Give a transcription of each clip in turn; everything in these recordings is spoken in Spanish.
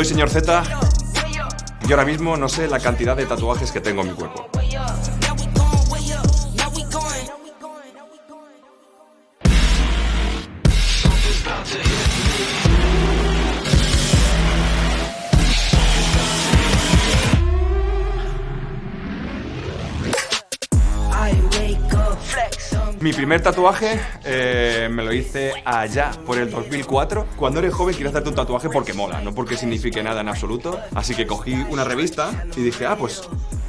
soy señor Z y ahora mismo no sé la cantidad de tatuajes que tengo en mi cuerpo. Mi primer tatuaje me lo hice allá por el 2004. Cuando eres joven quieres hacerte un tatuaje porque mola, no porque signifique nada en absoluto. Así que cogí una revista y dije, pues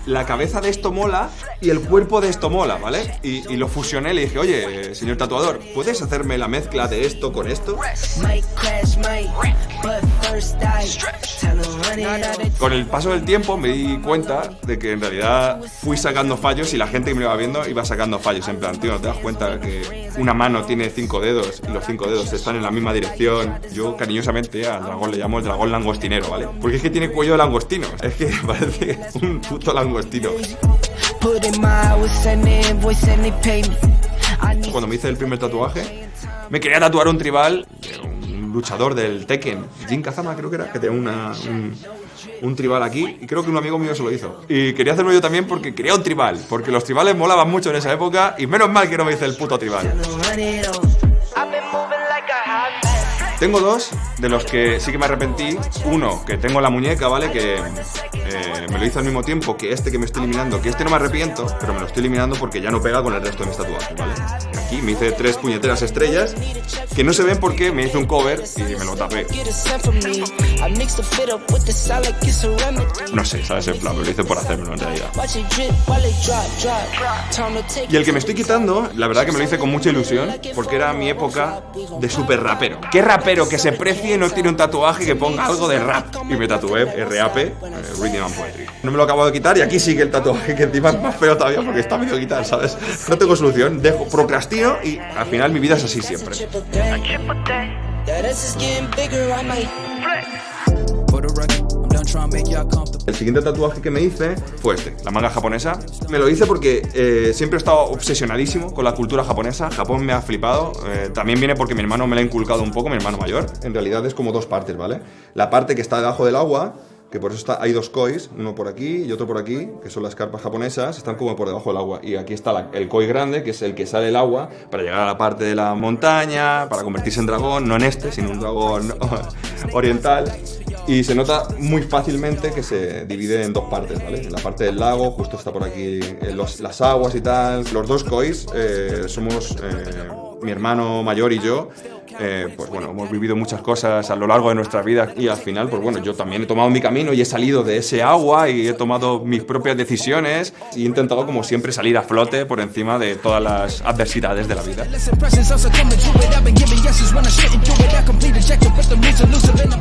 la cabeza de esto mola y el cuerpo de esto mola, ¿vale? Y lo fusioné y le dije, oye, señor tatuador, ¿puedes hacerme la mezcla de esto con esto? Con el paso del tiempo me di cuenta de que en realidad fui sacando fallos y la gente que me iba viendo iba sacando fallos. En plan, tío, ¿no te das cuenta que una mano tiene 5 dedos y los 5 dedos están en la misma dirección? Yo cariñosamente al dragón le llamo el dragón langostinero, ¿vale? Porque es que tiene cuello de langostino. Es que parece un puto langostino. Cuando me hice el primer tatuaje, me quería tatuar un tribal, un luchador del Tekken, Jin Kazama creo que era, que tenía un tribal aquí, y creo que un amigo mío se lo hizo. Y quería hacerlo yo también porque quería un tribal, porque los tribales molaban mucho en esa época, y menos mal que no me hice el puto tribal. Tengo dos de los que sí que me arrepentí. Uno, que tengo en la muñeca, ¿vale? Que me lo hice al mismo tiempo que este que me estoy eliminando. Que este no me arrepiento, pero me lo estoy eliminando porque ya no pega con el resto de mis tatuajes, ¿vale? Aquí me hice 3 puñeteras estrellas que no se ven porque me hice un cover y me lo tapé. No sé, ¿sabes? En plan, me lo hice por hacérmelo en realidad. Y el que me estoy quitando, la verdad que me lo hice con mucha ilusión porque era mi época de súper rapero. ¿Qué rapero que se precie no tiene un tatuaje que ponga algo de rap? Y me tatué RAP, Rhythm and Poetry. No me lo acabo de quitar y aquí sigue el tatuaje, que encima es más feo todavía porque está medio quitar, ¿sabes? No tengo solución, procrastino y al final mi vida es así siempre. El siguiente tatuaje que me hice fue este, la manga japonesa. Me lo hice porque siempre he estado obsesionadísimo con la cultura japonesa. Japón me ha flipado. También viene porque mi hermano me lo ha inculcado un poco, mi hermano mayor. En realidad es como 2 partes, ¿vale? La parte que está debajo del agua, que por eso hay 2 kois, uno por aquí y otro por aquí, que son las carpas japonesas, están como por debajo del agua. Y aquí está el koi grande, que es el que sale el agua para llegar a la parte de la montaña, para convertirse en dragón, no en este, sino un dragón oriental. Y se nota muy fácilmente que se divide en 2 partes, ¿vale? En la parte del lago, justo está por aquí las aguas y tal. Los 2 kois somos mi hermano mayor y yo. Pues bueno, hemos vivido muchas cosas a lo largo de nuestra vida y al final, pues bueno, yo también he tomado mi camino y he salido de ese agua y he tomado mis propias decisiones y he intentado, como siempre, salir a flote por encima de todas las adversidades de la vida.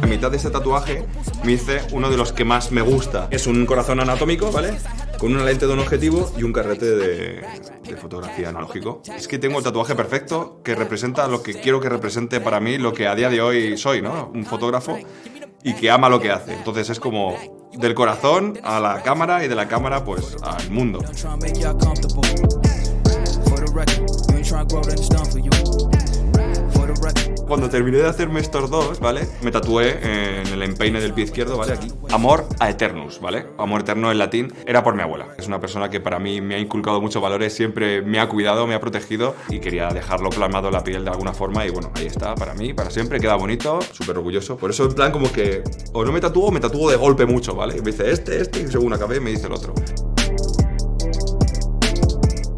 A mitad de este tatuaje me hice uno de los que más me gusta. Es un corazón anatómico, ¿vale? Con una lente de un objetivo y un carrete de fotografía analógico. Es que tengo el tatuaje perfecto que representa lo que quiero que represente para mí, lo que a día de hoy soy, ¿no? Un fotógrafo y que ama lo que hace. Entonces es como del corazón a la cámara y de la cámara pues al mundo. Cuando terminé de hacerme estos dos, ¿vale? Me tatué en el empeine del pie izquierdo, ¿vale? Aquí. Amor a Eternus, ¿vale? Amor eterno en latín. Era por mi abuela. Es una persona que para mí me ha inculcado muchos valores, siempre me ha cuidado, me ha protegido y quería dejarlo plasmado en la piel de alguna forma y bueno, ahí está, para mí, para siempre, queda bonito, súper orgulloso. Por eso en plan como que o no me tatúo o me tatúo de golpe mucho, ¿vale? Y me dice este y según acabé me dice el otro.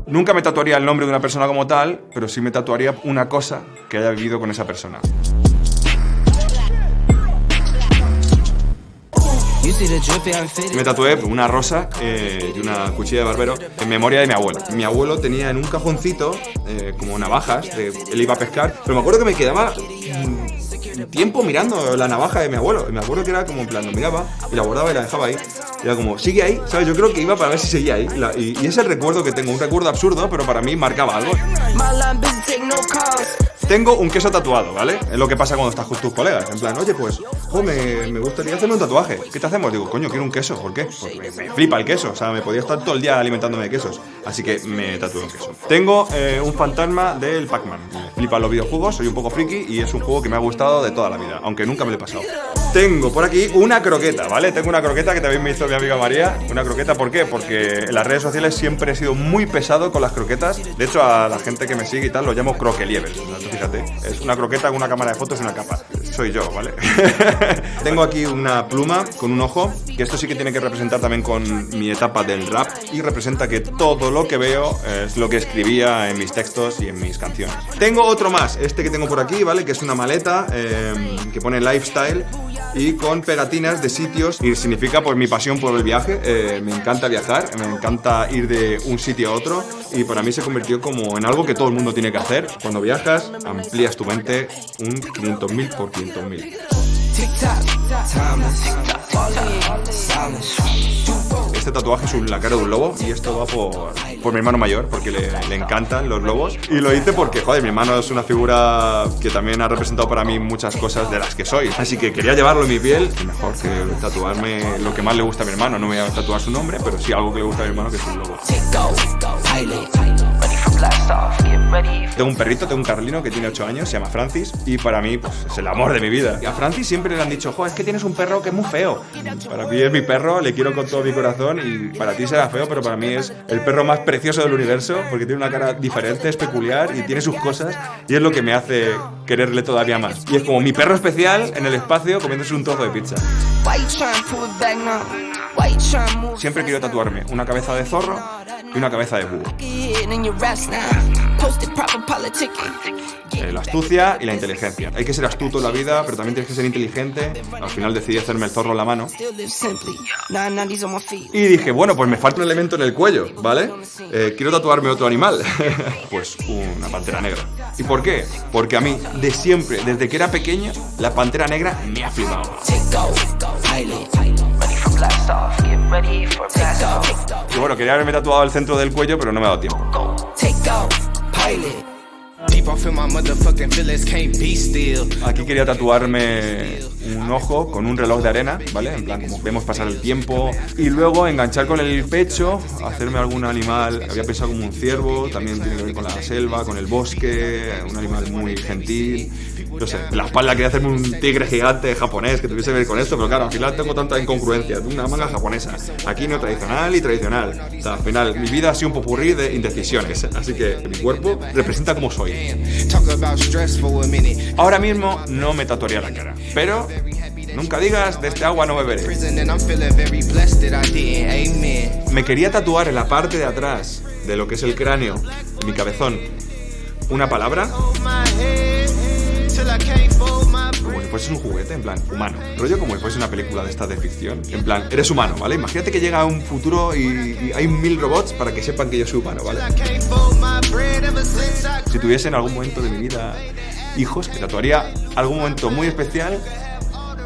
Nunca me tatuaría el nombre de una persona como tal, pero sí me tatuaría una cosa que haya vivido con esa persona. Me tatué una rosa y una cuchilla de barbero en memoria de mi abuelo. Mi abuelo tenía en un cajoncito como navajas, él iba a pescar, pero me acuerdo que me quedaba tiempo mirando la navaja de mi abuelo. Y me acuerdo que era como en plan, lo miraba y la guardaba y la dejaba ahí. Y era como, sigue ahí, ¿sabes? Yo creo que iba para ver si seguía ahí. Y es el recuerdo que tengo, un recuerdo absurdo, pero para mí marcaba algo. Tengo un queso tatuado, ¿vale? Es lo que pasa cuando estás con tus colegas. En plan, oye, pues, me gustaría hacerme un tatuaje. ¿Qué te hacemos? Digo, coño, quiero un queso. ¿Por qué? Pues me flipa el queso. O sea, me podía estar todo el día alimentándome de quesos. Así que me tatué un queso. Tengo un fantasma del Pac-Man. Me flipan los videojuegos, soy un poco friki y es un juego que me ha gustado de toda la vida, aunque nunca me lo he pasado. Tengo por aquí una croqueta, ¿vale? Tengo una croqueta que también me hizo mi amiga María. Una croqueta, ¿por qué? Porque en las redes sociales siempre he sido muy pesado con las croquetas. De hecho, a la gente que me sigue y tal lo llamo croquelievers. O sea, tú fíjate, es una croqueta con una cámara de fotos y una capa. Soy yo, ¿vale? Tengo aquí una pluma con un ojo, que esto sí que tiene que representar también con mi etapa del rap y representa que todo lo que veo es lo que escribía en mis textos y en mis canciones. Tengo otro más, este que tengo por aquí, ¿vale? Que es una maleta que pone lifestyle y con pegatinas de sitios y significa pues mi pasión por el viaje. Me encanta viajar, me encanta ir de un sitio a otro y para mí se convirtió como en algo que todo el mundo tiene que hacer. Cuando viajas amplías tu mente un 500.000 por 500.000. Este tatuaje es la cara de un lobo y esto va por mi hermano mayor porque le encantan los lobos y lo hice porque, joder, mi hermano es una figura que también ha representado para mí muchas cosas de las que soy, así que quería llevarlo en mi piel y mejor que tatuarme lo que más le gusta a mi hermano. No me voy a tatuar su nombre, pero sí algo que le gusta a mi hermano, que es un lobo. Tengo un perrito, tengo un carlino que tiene 8 años, se llama Francis y para mí pues, es el amor de mi vida. Y a Francis siempre le han dicho, jo, es que tienes un perro que es muy feo. Para mí es mi perro, le quiero con todo mi corazón y para ti será feo, pero para mí es el perro más precioso del universo porque tiene una cara diferente, es peculiar y tiene sus cosas y es lo que me hace quererle todavía más. Y es como mi perro especial en el espacio comiéndose un trozo de pizza. Siempre quiero tatuarme una cabeza de zorro y una cabeza de búho. La astucia y la inteligencia. Hay que ser astuto en la vida, pero también tienes que ser inteligente. Al final decidí hacerme el zorro en la mano. Y dije, bueno, pues me falta un elemento en el cuello, ¿vale? Quiero tatuarme otro animal. Pues una pantera negra. ¿Y por qué? Porque a mí, de siempre, desde que era pequeño, la pantera negra me ha flipado. Y bueno, quería haberme tatuado el centro del cuello, pero no me ha dado tiempo. Aquí quería tatuarme un ojo con un reloj de arena, ¿vale? En plan, como vemos pasar el tiempo. Y luego enganchar con el pecho, hacerme algún animal. Había pensado como un ciervo, también tiene que ver con la selva, con el bosque, un animal muy gentil. No sé, en la espalda quería hacerme un tigre gigante japonés que tuviese que ver con esto, pero claro, al final tengo tanta incongruencia. Una manga japonesa, aquí neotradicional y tradicional. O sea, al final mi vida ha sido un popurrí de indecisiones, así que mi cuerpo representa como soy. Ahora mismo no me tatuaría la cara, pero nunca digas de este agua no beberé. Me quería tatuar en la parte de atrás de lo que es el cráneo, mi cabezón, una palabra como si fuese un juguete, en plan, humano. Rollo como si fuese una película de estas de ficción. En plan, eres humano, ¿vale? Imagínate que llega un futuro y hay 1000 robots para que sepan que yo soy humano, ¿vale? Si tuviese en algún momento de mi vida hijos, me tatuaría algún momento muy especial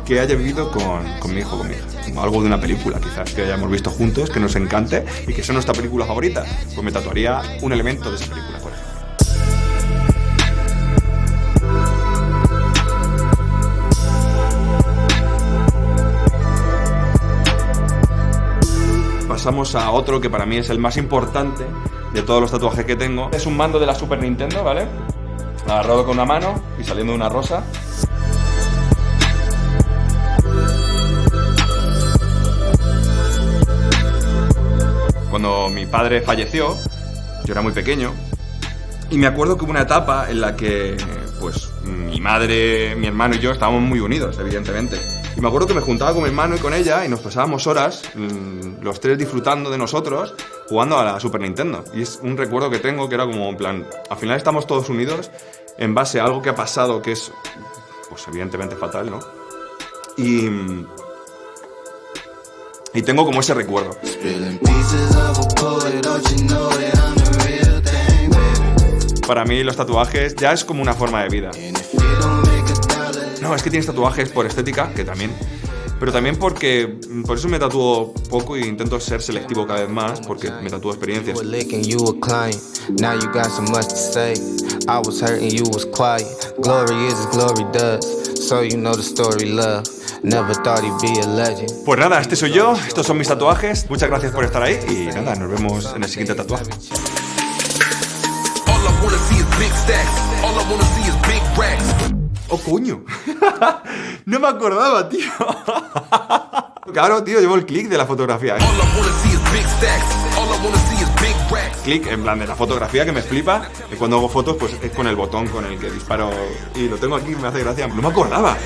que haya vivido con mi hijo o con mi hija. Algo de una película, quizás, que hayamos visto juntos, que nos encante y que sea nuestra película favorita. Pues me tatuaría un elemento de esa película, por ejemplo. Pasamos a otro que para mí es el más importante de todos los tatuajes que tengo. Es un mando de la Super Nintendo, ¿vale? Agarrado con una mano y saliendo de una rosa. Cuando mi padre falleció, yo era muy pequeño, y me acuerdo que hubo una etapa en la que, pues, mi madre, mi hermano y yo estábamos muy unidos, evidentemente. Y me acuerdo que me juntaba con mi hermano y con ella y nos pasábamos horas, los tres disfrutando de nosotros, jugando a la Super Nintendo. Y es un recuerdo que tengo que era como, en plan, al final estamos todos unidos en base a algo que ha pasado que es, pues, evidentemente fatal, ¿no? Y tengo como ese recuerdo. Para mí los tatuajes ya es como una forma de vida. No, es que tienes tatuajes por estética, que también. pero también porque por eso me tatúo poco e intento ser selectivo cada vez más, porque me tatúo experiencias. Pues nada, este soy yo, estos son mis tatuajes. Muchas gracias por estar ahí y nada, nos vemos en el siguiente tatuaje. ¡Oh, coño! No me acordaba, tío. Claro, tío, llevo el clic de la fotografía, ¿eh? Clic, en plan de la fotografía que me flipa. Y cuando hago fotos, pues es con el botón con el que disparo. Y lo tengo aquí, me hace gracia. No me acordaba.